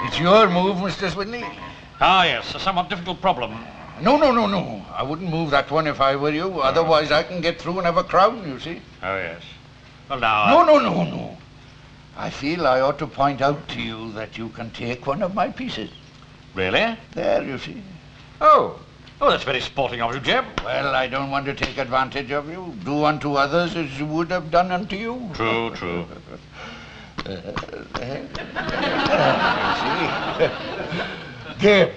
It's your move, Mr. Swinley. Ah, yes, a somewhat difficult problem. No. I wouldn't move that one if I were you. Otherwise, I can get through and have a crown, you see. Oh, yes. Well, now... No. I feel I ought to point out to you that you can take one of my pieces. Really? There, you see. Oh, that's very sporting of you, Jeb. Well, I don't want to take advantage of you. Do unto others as you would have done unto you. True. You see. Jeb.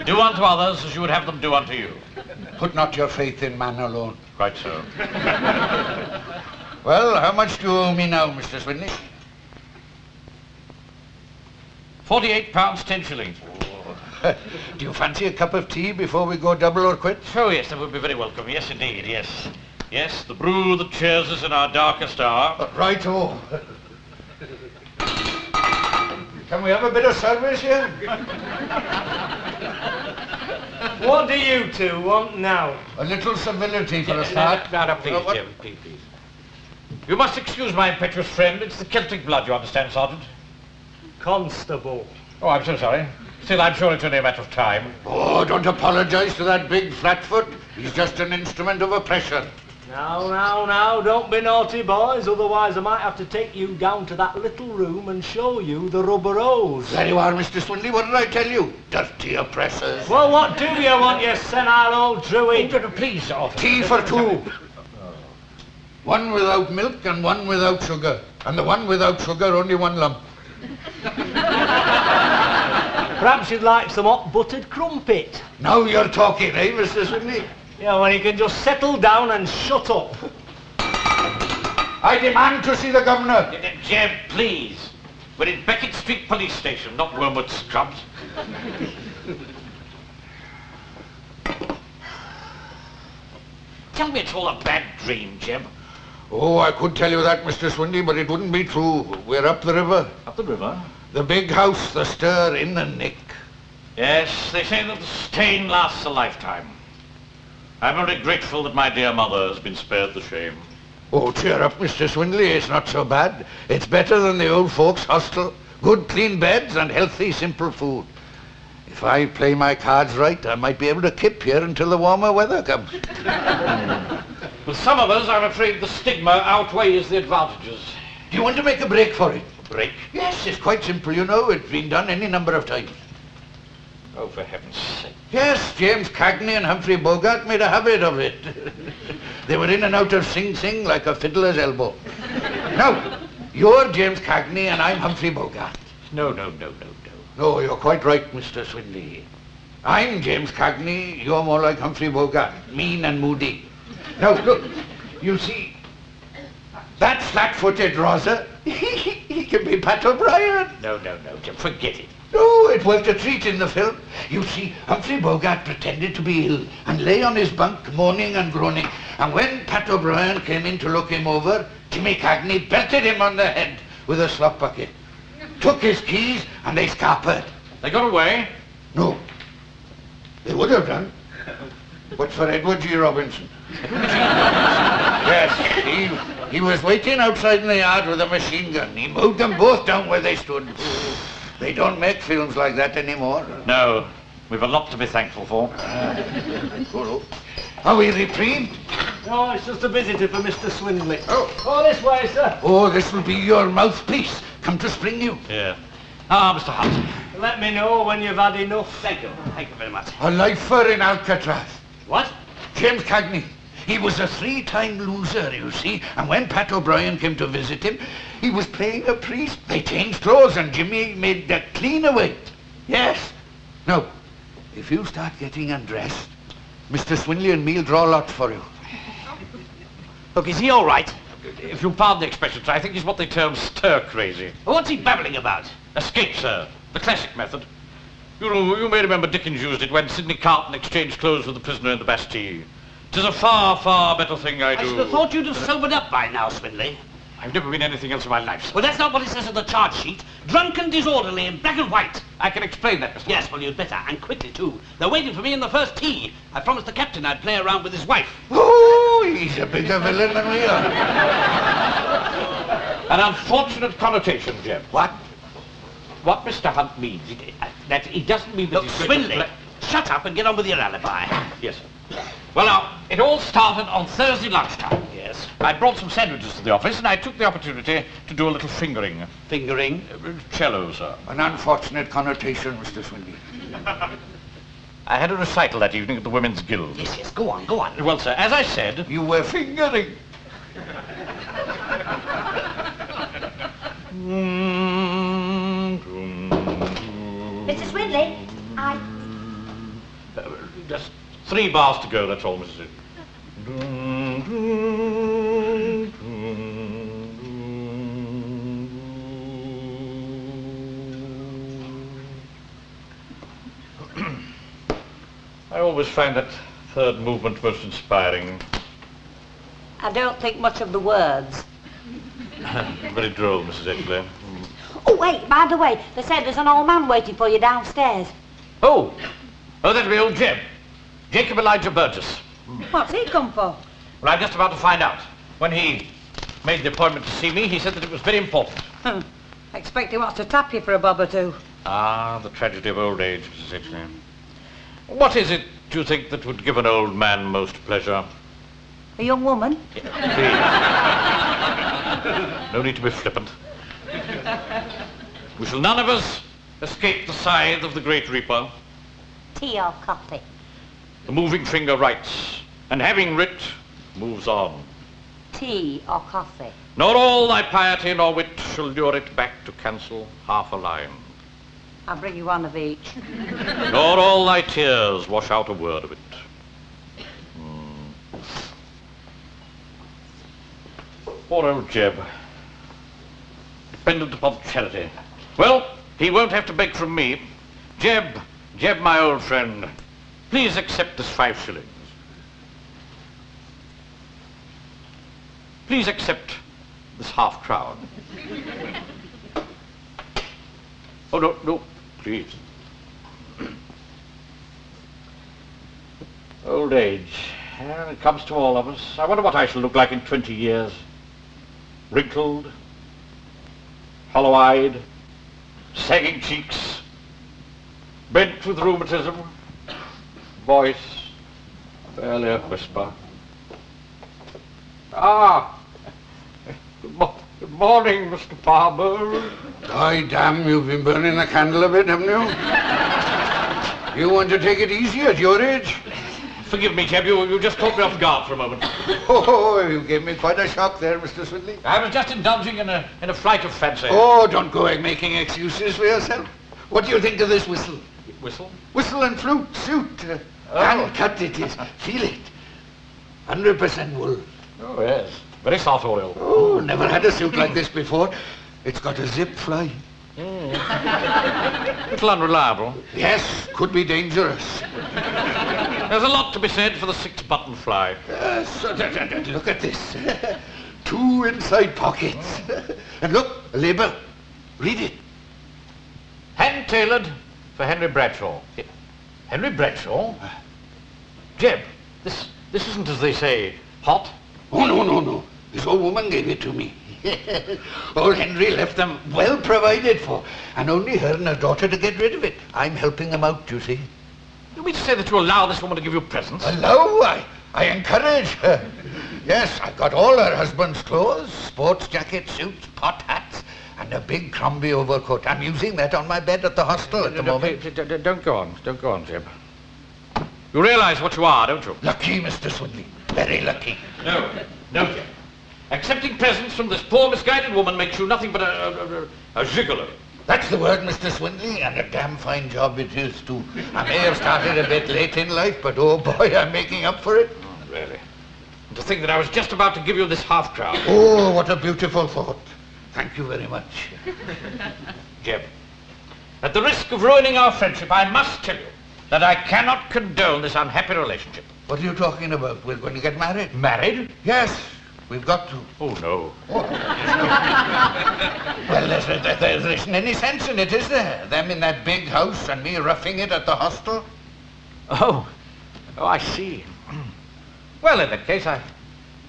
Do unto others as you would have them do unto you. Put not your faith in man alone. Quite so. Well, how much do you owe me now, Mr. Swinley? £48, 10 shillings. Do you fancy a cup of tea before we go double or quits? Oh, yes, that would be very welcome. Yes, indeed, yes. Yes, the brew that cheers us in our darkest hour. Right-o. Can we have a bit of service here? What do you two want now? A little civility for a start. Now, please, Jim, please. You must excuse my impetuous friend. It's the Celtic blood, you understand, Sergeant. Constable. Oh, I'm so sorry. Still, I'm sure it's only a matter of time. Oh, don't apologise to that big flatfoot. He's just an instrument of oppression. Now, don't be naughty, boys, otherwise I might have to take you down to that little room and show you the rubber hose. There you are, Mr. Swinley. What did I tell you? Dirty oppressors. Well, what do you want, you senile old druid? Oh, please, Arthur. Tea for two. One without milk and one without sugar. And the one without sugar, only one lump. Perhaps you'd like some hot buttered crumpet. Now you're talking, eh, Mr. Swinley? Yeah, well, you can just settle down and shut up. I demand to see the governor. Jeb, please. We're in Beckett Street Police Station, not Wormwood Scrubs. Tell me it's all a bad dream, Jeb. Oh, I could tell you that, Mr. Swinley, but it wouldn't be true. We're up the river. Up the river? The big house, the stir in the nick. Yes, they say that the stain lasts a lifetime. I'm very grateful that my dear mother has been spared the shame. Oh, cheer up, Mr. Swinley. It's not so bad. It's better than the old folks' hostel. Good, clean beds and healthy, simple food. If I play my cards right, I might be able to keep here until the warmer weather comes. With some of us, I'm afraid the stigma outweighs the advantages. Do you want to make a break for it? A break? Yes, it's quite simple, you know. It's been done any number of times. Oh, for heaven's sake. Yes, James Cagney and Humphrey Bogart made a habit of it. They were in and out of Sing Sing like a fiddler's elbow. Now, you're James Cagney and I'm Humphrey Bogart. No. No, you're quite right, Mr. Swinley. I'm James Cagney, you're more like Humphrey Bogart, mean and moody. Now, look, you see, that flat-footed Rosa, he can be Pat O'Brien. No, Jim, forget it. No, it worked a treat in the film. You see, Humphrey Bogart pretended to be ill and lay on his bunk moaning and groaning. And when Pat O'Brien came in to look him over, Jimmy Cagney belted him on the head with a slop bucket, took his keys and they scarpered. They got away? No, they would have done, but for Edward G. Robinson. Yes, he was waiting outside in the yard with a machine gun. He mowed them both down where they stood. They don't make films like that anymore. No, we've a lot to be thankful for. Are we reprieved? No, it's just a visitor for Mr. Swinley. Oh, this way, sir. Oh, this will be your mouthpiece. Come to spring you. Yeah. Ah, Mr. Hunt. Let me know when you've had enough. Thank you very much. A lifer in Alcatraz. What? James Cagney. He was a 3-time loser, you see, and when Pat O'Brien came to visit him, he was playing a priest. They changed clothes and Jimmy made a clean away. Yes. Now, if you start getting undressed, Mr. Swinley and me'll draw lots for you. Look, is he all right? If you'll pardon the expression, sir, I think he's what they term stir-crazy. What's he babbling about? Escape, sir. The classic method. You may remember Dickens used it when Sidney Carton exchanged clothes with the prisoner in the Bastille. 'Tis a far, far better thing I do. I should have thought you'd have sobered up by now, Swinley. I've never been anything else in my life, sir. Well, that's not what it says on the charge sheet. Drunk and disorderly in black and white. I can explain that, Mr. Yes, well, you'd better, and quickly, too. They're waiting for me in the first tee. I promised the captain I'd play around with his wife. Oh, he's a bigger villain than we are. An unfortunate connotation, Jeb. What? What Mr. Hunt means, that he doesn't mean that Look, he's going to Swindley, shut up and get on with your alibi. Yes, sir. Well, now, it all started on Thursday lunchtime. Yes. I brought some sandwiches to the office, and I took the opportunity to do a little fingering. Fingering? Cello, sir. An unfortunate connotation, Mr. Swindley. I had a recital that evening at the Women's Guild. Yes, yes, go on, go on. Well, sir, as I said... You were fingering. Mr. Swindley, Just 3 bars to go, that's all, Mrs. I always find that third movement most inspiring. I don't think much of the words. Very droll, Mrs. Edgley. Oh, wait, by the way, they said there's an old man waiting for you downstairs. Oh, that'll be old Jeb. Jacob Elijah Burgess. What's he come for? Well, I'm just about to find out. When he made the appointment to see me, he said that it was very important. I expect he wants to tap you for a bob or two. Ah, the tragedy of old age, Mrs. Edgley. What is it, do you think, that would give an old man most pleasure? A young woman? Please. No need to be flippant. We shall none of us escape the scythe of the Great Reaper. Tea or coffee? The moving finger writes, and having writ, moves on. Tea or coffee? Nor all thy piety nor wit shall lure it back to cancel half a line. I'll bring you one of each. Nor all thy tears wash out a word of it. Poor old Jeb. Dependent upon charity. Well, he won't have to beg from me. Jeb, my old friend, please accept this 5 shillings. Please accept this half-crown. Oh, no, please. Old age. It comes to all of us. I wonder what I shall look like in 20 years. Wrinkled, hollow-eyed, sagging cheeks, bent with rheumatism, voice barely a whisper. Ah, good morning, Mr. Barber. Aye, damn, you've been burning the candle a bit, haven't you? You want to take it easy at your age? Forgive me, Jeb, you just caught me off guard for a moment. Oh, you gave me quite a shock there, Mr. Swindley. I was just indulging in a flight of fancy. Oh, don't go making excuses for yourself. What do you think of this whistle? Whistle? Whistle and flute, suit. Hand cut it is. Feel it. 100% wool. Oh, yes. Very sartorial. Oh, never had a suit like this before. It's got a zip fly. Little unreliable. Yes, could be dangerous. There's a lot to be said for the 6-button fly. Look at this. 2 inside pockets. And look, a label. Read it. Hand-tailored for Henry Bradshaw. Henry Bradshaw? Jeb, this isn't, as they say, hot. Oh, no. This old woman gave it to me. Old Henry left them well provided for, and only her and her daughter to get rid of it. I'm helping them out, you see. You mean to say that you allow this woman to give you presents? Allow? I encourage her. Yes, I've got all her husband's clothes, sports jackets, suits, pot hats, and a big Crombie overcoat. I'm using that on my bed at the hostel at the moment. Don't go on, Jeb. You realize what you are, don't you? Lucky, Mr. Swindley. Very lucky. No, Jeb. Accepting presents from this poor, misguided woman makes you nothing but a gigolo. That's the word, Mr. Swindley, and a damn fine job it is, too. I may have started a bit late in life, but oh boy, I'm making up for it. Oh, really? And to think that I was just about to give you this half-crown. Oh, what a beautiful thought. Thank you very much. Jeb, at the risk of ruining our friendship, I must tell you that I cannot condone this unhappy relationship. What are you talking about? We're going to get married? Married? Yes, we've got to. Oh, no. Well, there isn't any sense in it, is there? Them in that big house and me roughing it at the hostel? Oh, I see. Well, in that case, I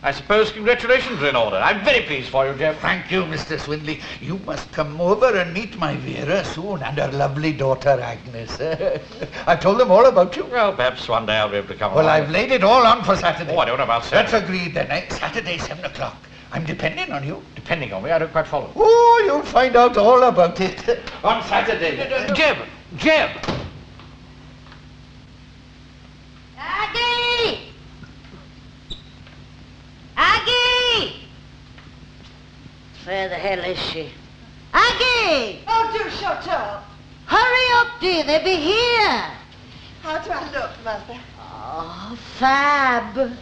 I suppose congratulations are in order. I'm very pleased for you, Jeb. Thank you, Mr. Swindley. You must come over and meet my Vera soon, and her lovely daughter, Agnes. I've told them all about you. Well, perhaps one day I'll be able to come Well, along. I've laid it all on for Saturday. Oh, I don't know about Saturday. That's agreed then, eh? Saturday, 7 o'clock. I'm depending on you. Depending on me, I don't quite follow. Oh, you'll find out all about it on Saturday. Jeb! Aggie! Aggie! Where the hell is she? Aggie! Oh, do shut up. Hurry up, dear, they'll be here. How do I look, Mother? Oh, fab.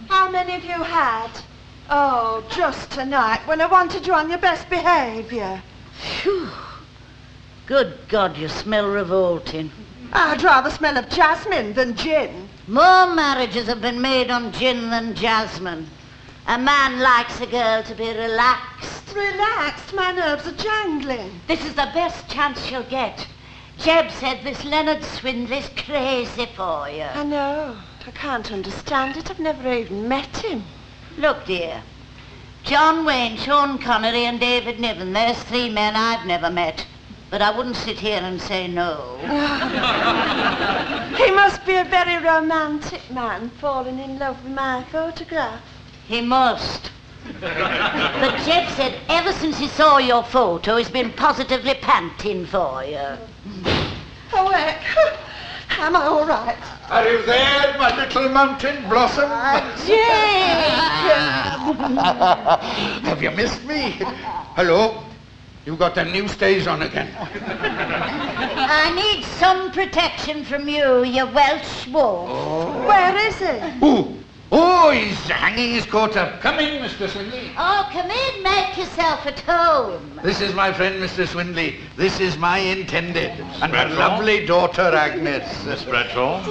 How many have you had? Oh, just tonight, when I wanted you on your best behaviour. Phew. Good God, you smell revolting. I'd rather smell of jasmine than gin. More marriages have been made on gin than jasmine. A man likes a girl to be relaxed. Relaxed, my nerves are jangling. This is the best chance she'll get. Jeb said this Leonard Swindley's crazy for you. I know. I can't understand it. I've never even met him. Look, dear. John Wayne, Sean Connery and David Niven, there's 3 men I've never met. But I wouldn't sit here and say no. He must be a very romantic man, falling in love with my photograph. He must. But Jeb said ever since he saw your photo, he's been positively panting for you. Oh, Eck. Am I all right? Are you there, my little mountain blossom? Have you missed me? Hello? You got the new stays on again. I need some protection from you, you Welsh wolf. Oh. Where is he? Ooh. Oh, he's hanging his coat up. Come in, Mr. Swindley. Oh, come in, make yourself at home. This is my friend, Mr. Swindley. This is my intended. And her Bradshaw? lovely daughter, Agnes. Miss Bradshaw?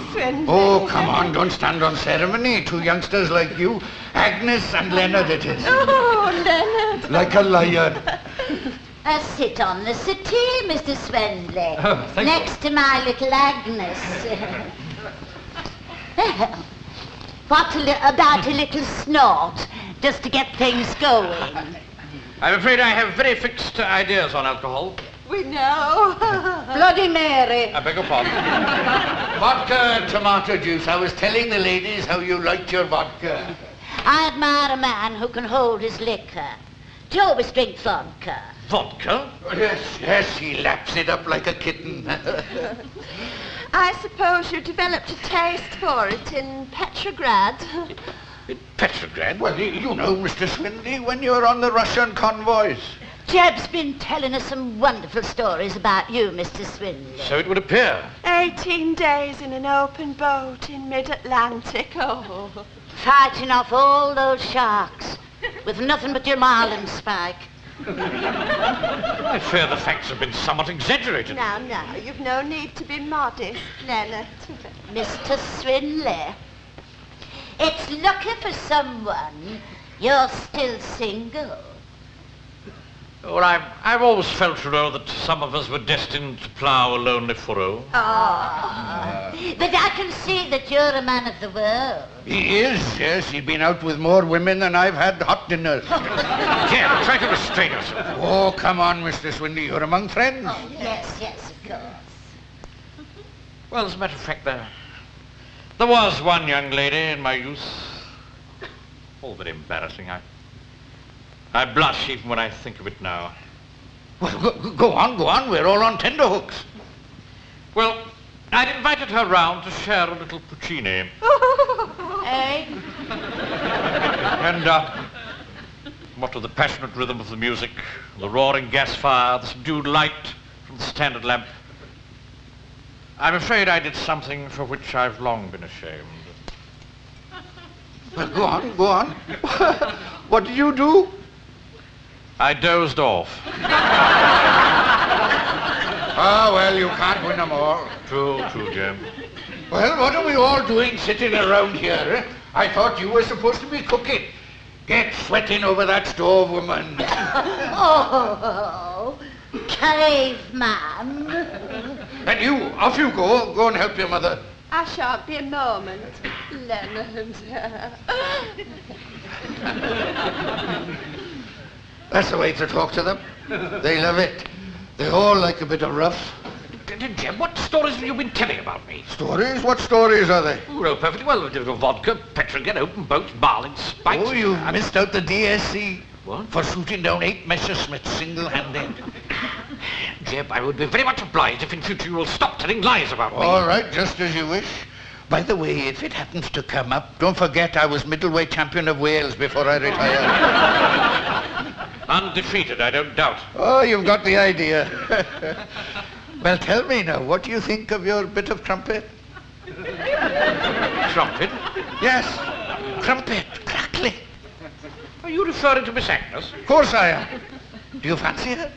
Oh, come on, don't stand on ceremony. 2 youngsters like you. Agnes and Leonard it is. Oh, Leonard. Like a lion. Sit on the settee, Mr. Swindley. Oh, thank you. Next to my little Agnes. What about a little snort, just to get things going? I'm afraid I have very fixed ideas on alcohol. We know. Bloody Mary. I beg your pardon. Vodka and tomato juice. I was telling the ladies how you liked your vodka. I admire a man who can hold his liquor. Do you always drink vodka? Vodka? Yes, he laps it up like a kitten. I suppose you developed a taste for it in Petrograd. In Petrograd? Well, you know, Mr. Swindley, when you're on the Russian convoys. Jeb's been telling us some wonderful stories about you, Mr. Swindley. So it would appear. 18 days in an open boat in mid-Atlantic. Oh. Fighting off all those sharks with nothing but your marlin spike. I fear the facts have been somewhat exaggerated. Now, you've no need to be modest, Leonard. Mr. Swindley, it's lucky for someone you're still single. Well, I've always felt, you know, that some of us were destined to plough a lonely furrow. But I can see that you're a man of the world. He is, yes. He's been out with more women than I've had hot dinners. Jen, try to restrain yourself. Oh, come on, Mr. Swindley. You're among friends. Oh, yes, of course. Well, as a matter of fact, there was one young lady in my youth. All very embarrassing. I blush even when I think of it now. Well, go on. We're all on tenterhooks. Well, I'd invited her round to share a little puccini. Eh? And what with the passionate rhythm of the music, the roaring gas fire, the subdued light from the standard lamp, I'm afraid I did something for which I've long been ashamed. Well, go on. What did you do? I dozed off. Ah, well, you can't win them all. True, Jim. Well, what are we all doing sitting around here? Eh? I thought you were supposed to be cooking. Get sweating over that stove, woman. Oh, caveman. And you, off you go. Go and help your mother. I shan't be a moment, Leonard. That's the way to talk to them. They love it. They all like a bit of rough. Jim, what stories have you been telling about me? Stories? What stories are they? You know perfectly well. Vodka, Petrigan, open boats, marlin, spikes. Oh, you missed out the DSC. What? For shooting down 8 Messerschmitts single-handed. Jeb, I would be very much obliged if in future you will stop telling lies about me. All right, just as you wish. By the way, if it happens to come up, don't forget I was middleweight champion of Wales before I retired. Undefeated, I don't doubt. Oh, you've got the idea. Well, tell me now, what do you think of your bit of crumpet? Trumpet? Yes, crumpet, crackly. Are you referring to Miss Agnes? Of course I am. Do you fancy her?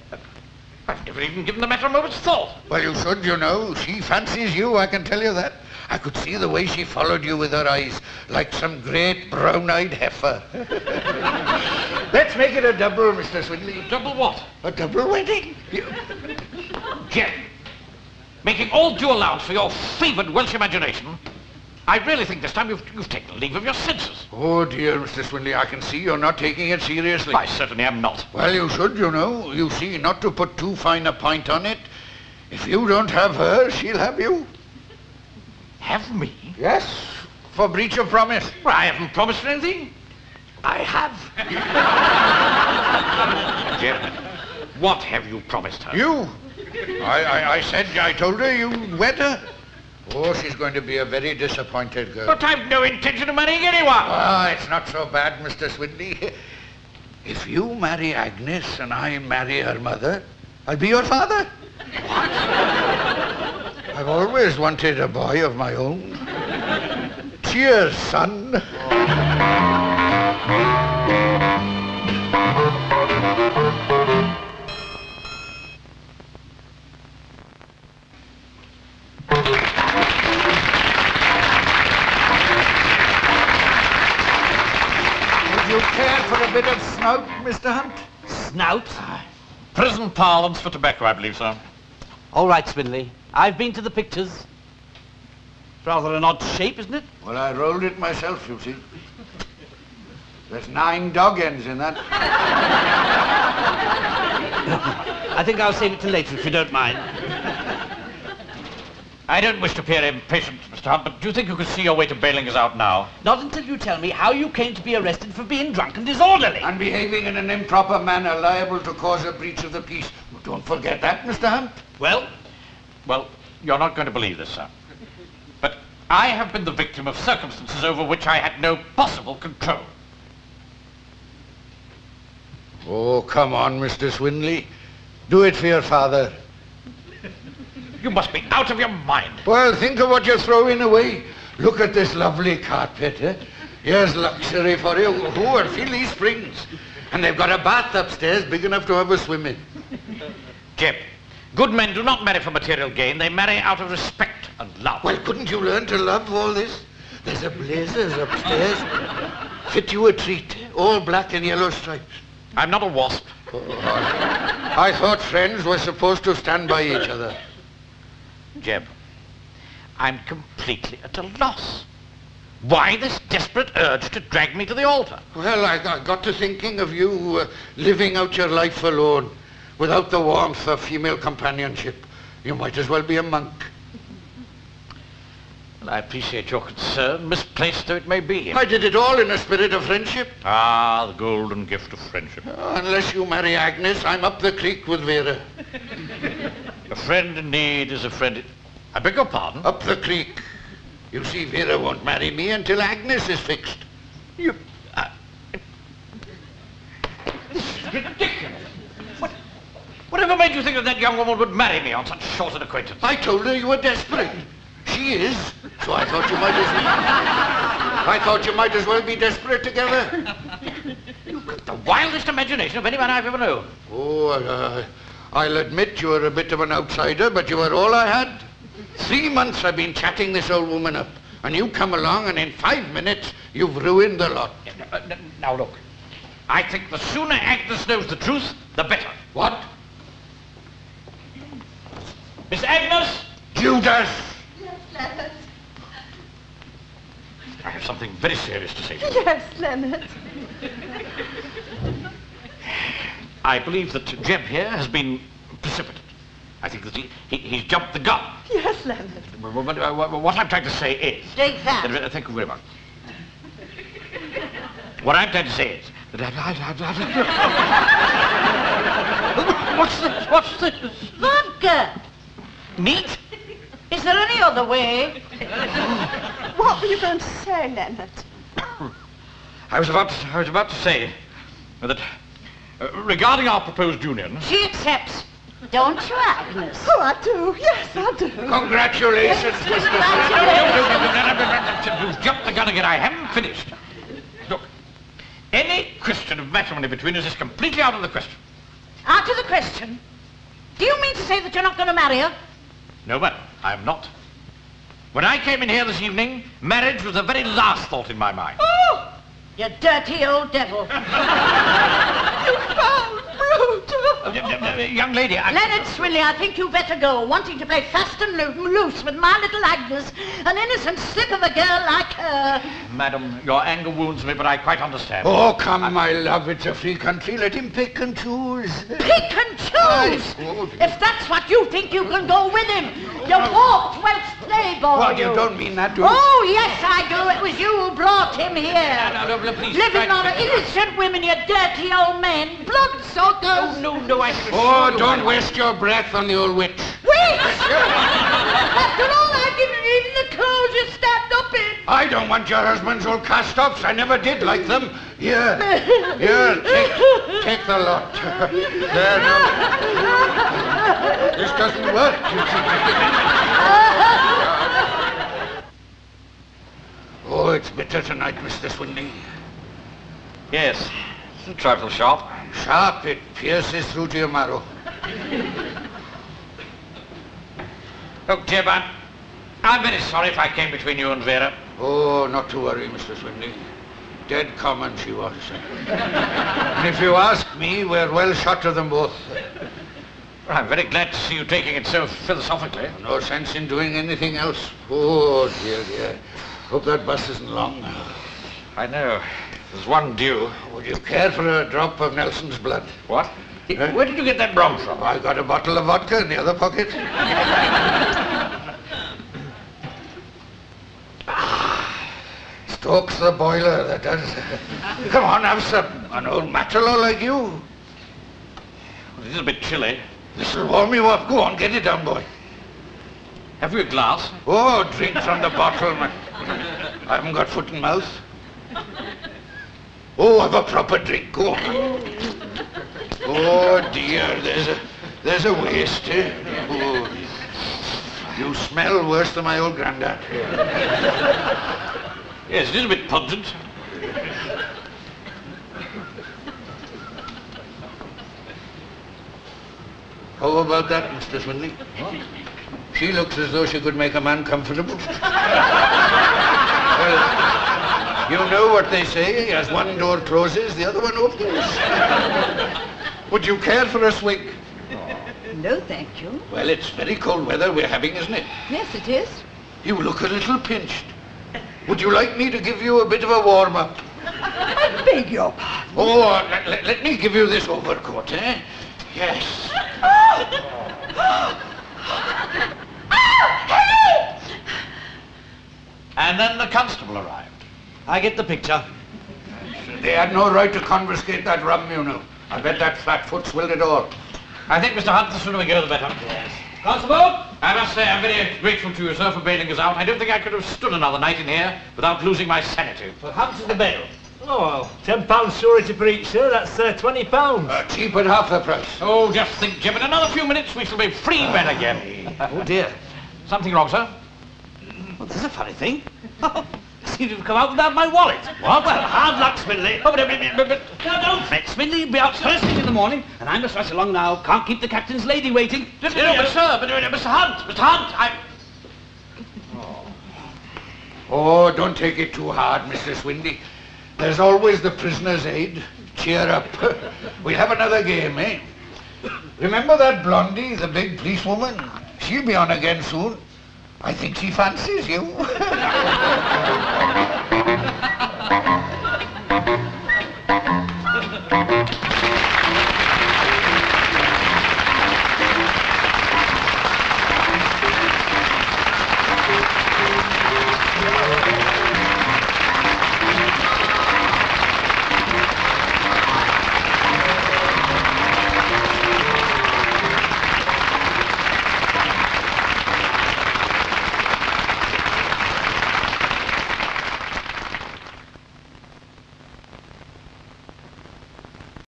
I've never even given the matter a moment's thought. Well, you should, you know. She fancies you, I can tell you that. I could see the way she followed you with her eyes, like some great brown-eyed heifer. Let's make it a double, Mr. Swindley. Double what? A double wedding. Jeb, making all due allowance for your favoured Welsh imagination, I really think this time you've taken leave of your senses. Oh, dear, Mr. Swindley, I can see you're not taking it seriously. I certainly am not. Well, you should, you know. You see, not to put too fine a point on it, if you don't have her, she'll have you. Have me? Yes, for breach of promise. Well, I haven't promised anything. I have. Jeb, what have you promised her? You. I told her you'd wed her. Oh, she's going to be a very disappointed girl. But I've no intention of marrying anyone. Ah, it's not so bad, Mr. Swindley. If you marry Agnes and I marry her mother, I'll be your father. What? I've always wanted a boy of my own. Cheers, son. Would you care for a bit of snout, Mr. Hunt? Snout? Prison parlance for tobacco, I believe, sir. All right, Swindley. I've been to the pictures. Rather an odd shape, isn't it? Well, I rolled it myself, you see. There's 9 dog ends in that. I think I'll save it till later, if you don't mind. I don't wish to appear impatient, Mr. Hunt, but do you think you could see your way to bailing us out now? Not until you tell me how you came to be arrested for being drunk and disorderly. And behaving in an improper manner liable to cause a breach of the peace. Don't forget that, Mr. Hunt. Well, you're not going to believe this, sir. But I have been the victim of circumstances over which I had no possible control. Oh, come on, Mr. Swindley. Do it for your father. You must be out of your mind. Well, think of what you're throwing away. Look at this lovely carpet, eh? Here's luxury for you. Oh, feel these springs. And they've got a bath upstairs big enough to have a swim in. Jeb, good men do not marry for material gain. They marry out of respect and love. Well, couldn't you learn to love all this? There's a blazers upstairs. Fit you a treat, all black and yellow stripes. I'm not a wasp. Oh, I thought friends were supposed to stand by each other. Jeb, I'm completely at a loss. Why this desperate urge to drag me to the altar? Well, I got to thinking of you living out your life alone, without the warmth of female companionship. You might as well be a monk. Well, I appreciate your concern, misplaced though it may be. I did it all in a spirit of friendship. Ah, the golden gift of friendship. Unless you marry Agnes, I'm up the creek with Vera. A friend in need is a friend in... I beg your pardon? Up the creek. You see, Vera won't marry me until Agnes is fixed. You... This is ridiculous. Whatever made you think that young woman would marry me on such short an acquaintance? I told her you were desperate. She is. So I thought you might as well be desperate together. You've got the wildest imagination of any man I've ever known. Oh, I'll admit you were a bit of an outsider, but you were all I had. 3 months I've been chatting this old woman up, and you come along and in 5 minutes you've ruined the lot. Now look, I think the sooner Agnes knows the truth, the better. What? Miss Agnes? Judas! Yes, Leonard. have something very serious to say to you. Yes, Leonard. I believe that Jeb here has been precipitate. I think that he's jumped the gun. Yes, Leonard. What I'm trying to say is... Take that. Thank you very much. What I'm trying to say is that What's this? Vodka. Meat? Is there any other way? What were you going to say, Leonard? I was about to say that regarding our proposed union... She accepts. Don't you, Agnes? Oh, I do. Yes, I do. Congratulations, Mr. You've jumped the gun again. I haven't finished. Look, any question of matrimony between us is completely out of the question. Out of the question? Do you mean to say that you're not going to marry her? No, madam, I am not. When I came in here this evening, marriage was the very last thought in my mind. Oh! You dirty old devil. You foul brute. Young lady, Leonard Swinley, I think you better go, wanting to play fast and loose with my little Agnes, an innocent slip of a girl like her. Madam, your anger wounds me, but I quite understand. Oh, come, my love, it's a free country. Let him pick and choose. Pick and choose! If that's what you think, you can go with him. You walked whilst playboy. What, you don't mean that, do you? Oh, yes, I do. It was you who brought him here. No, please. Living on innocent women, you dirty old men. Bloodsuckers. No, I... Oh, don't waste your breath on the old witch. Wait! After all I've given you, even the clothes you stabbed up in. I don't want your husband's old cast-offs. I never did like them. Here, take the lot. There, no. This doesn't work. Oh, it's bitter tonight, Mr. Swinley. Yes, it's a trifle sharp. Sharp, it pierces through to your marrow. Look, Jeb, I'm very sorry if I came between you and Vera. Oh, not to worry, Mr. Swinley. Dead common she was. And if you ask me, we're well shot of them both. Well, I'm very glad to see you taking it so philosophically. No sense in doing anything else. Oh, dear. Hope that bus isn't long. I know. There's one due. Would you care for a drop of Nelson's blood? What? Where did you get that rum from? I got a bottle of vodka in the other pocket. Stokes the boiler, that does. Come on, have some. An old matador like you. Well, it is a bit chilly. This'll warm you up. Go on, get it down, boy. Have you a glass? Oh, drink from the bottle, man. I haven't got foot and mouth. Oh, have a proper drink. Go on. Oh, dear, there's a waste, eh? Oh, you smell worse than my old granddad. Yes, it is a bit pungent. How about that, Mr. Swinley? What? She looks as though she could make a man comfortable. Well, you know what they say, as one door closes, the other one opens. Would you care for a swig? No, thank you. Well, it's very cold weather we're having, isn't it? Yes, it is. You look a little pinched. Would you like me to give you a bit of a warm-up? I beg your pardon. Oh, let me give you this overcoat, eh? Yes. And then the constable arrived. I get the picture. They had no right to confiscate that rum, you know. I bet that flatfoot swilled it all. I think, Mr. Hunt, the sooner we go, the better. Yes. Constable, I must say I'm very grateful to you, sir, for bailing us out. I don't think I could have stood another night in here without losing my sanity. Well, how much is the bail? Oh, £10 surety for each, sir. That's £20. Cheap at half the price. Oh, just think, Jim, in another few minutes we shall be free men again. Oh, dear. Something wrong, sir? Well, this is a funny thing. Seems to have come out without my wallet. What? Well, hard luck, Swinley. Oh, but no, don't fret, Swinley. He'll be out first thing in the morning, and I must rush along now. Can't keep the captain's lady waiting. But sir, Mr. Hunt, Oh, don't take it too hard, Mr. Swinley. There's always the prisoner's aid. Cheer up. We'll have another game, eh? Remember that Blondie, the big policewoman? She'll be on again soon. I think she fancies you.